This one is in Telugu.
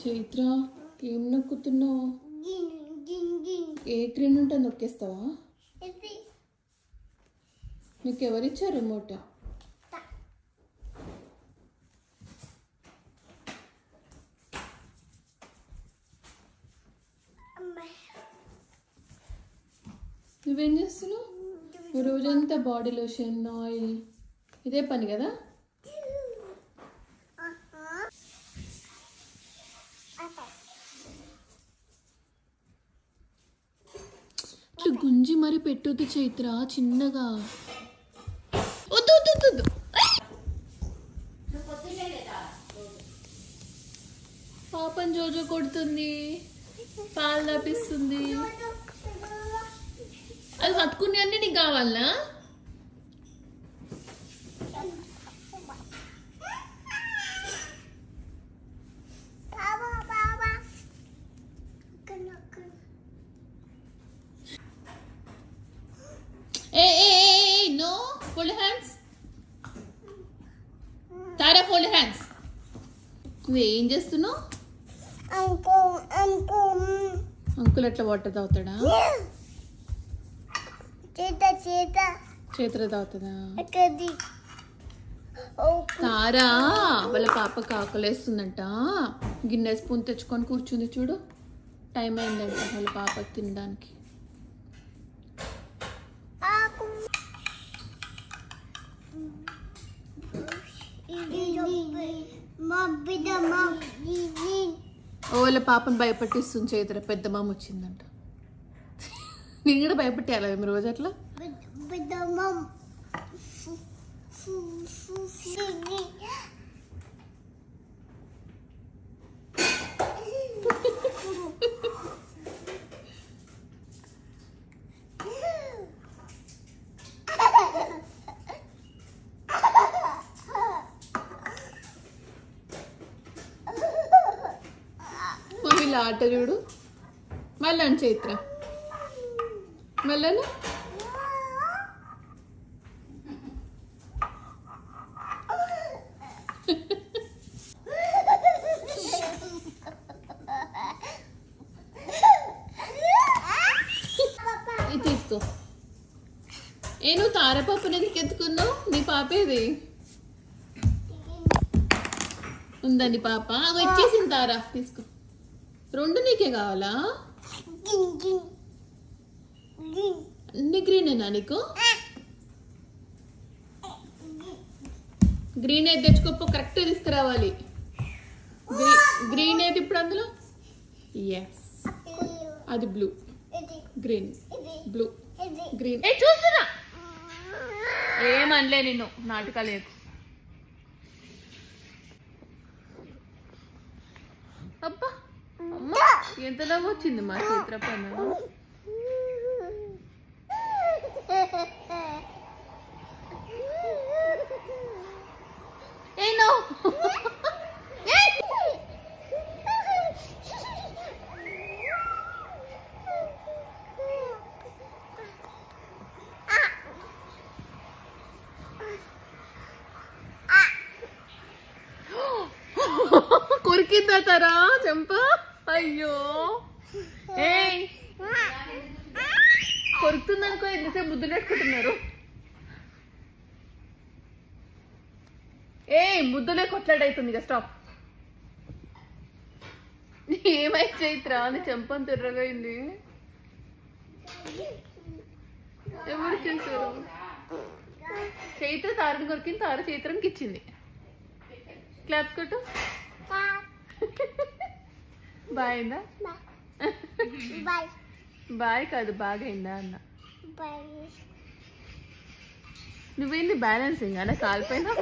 చైత్ర ఏం నొక్కుతున్నావు? ఏ గ్రీన్ ఉంటే నొక్కేస్తావా? నీకు ఎవరిచ్చారు రిమోట్? నువ్వేం చేస్తున్నావు? రోజంతా బాడీ లోషన్ ఆయిల్ ఇదే పని కదా? ఇట్లా గుంజి మరి పెట్టొద్దు చైత్ర, చిన్నగా. వద్దు వద్దు వద్దు. పాపం జోజో కొడుతుంది, పాలు తప్పిస్తుంది. అది పట్టుకునే అన్నీ నీకు కావాలనా? No, fold hands. Tara, fold hands. నువ్వేం చేస్తున్నావు? అంకుల్ అట్లా వాటర్ తాగుతాడా? చేతులు తాగుతుందా? తారా వాళ్ళ పాపకి ఆకలేస్తుందంట, గిన్నె స్పూన్ తెచ్చుకొని కూర్చుంది చూడు. టైం అయిందంట వాళ్ళ పాపకి తినడానికి. వాళ్ళ పాపను భయపట్టిస్తుంది చైత్ర, పెద్ద మామ వచ్చిందంట. నేను కూడా భయపెట్టాలి మీరు రోజు అట్లా. వీళ్ళ ఆట చూడు. మళ్ళీ చైత్ర మళ్ళా ఇది తీసుకో. నువ్వు తార పాపని ఎందుకు ఎత్తుకున్నావు? నీ పాపేది ఉందండి పాప, వచ్చేసింది తార. తీసుకో. రెండు నీకే కావాలా? అన్ని గ్రీనేనా నీకు? గ్రీన్ ఏది తెచ్చుకోపో, కరెక్ట్ తీసుకురావాలి. గ్రీన్ ఏది ఇప్పుడు అందులో? ఎస్, అది బ్లూ, గ్రీన్, బ్లూ, గ్రీన్. చూస్తున్నా, ఏమనలే నిన్ను, నాటకాలేదు. అబ్బా అమ్మా, ఎంతలా వచ్చింది మా చిత్ర పైన. ఏనో కొరికిందా తారా చెంప? అయ్యో, ఏ కొరుకుతుందనుకో, ఎంతసేపు ముద్దు పెట్టుకుంటున్నారు. ముద్దులే కొట్లాడైతుంది ఇక. స్టాప్. ఏమైంది చైత్ర? అని చెంపని తిర్రగైంది. ఎవరు చేశారు? చైత్ర తారని కొరికింది, తార చైత్రానికి ఇచ్చింది. క్లాప్స్ కొట్టు. బాయ్ అయిందా? బాయ్ కాదు, బాగా అయిందా అన్న. నువ్వేంది బ్యాలెన్సింగ్ అలా కాలిపోయినా?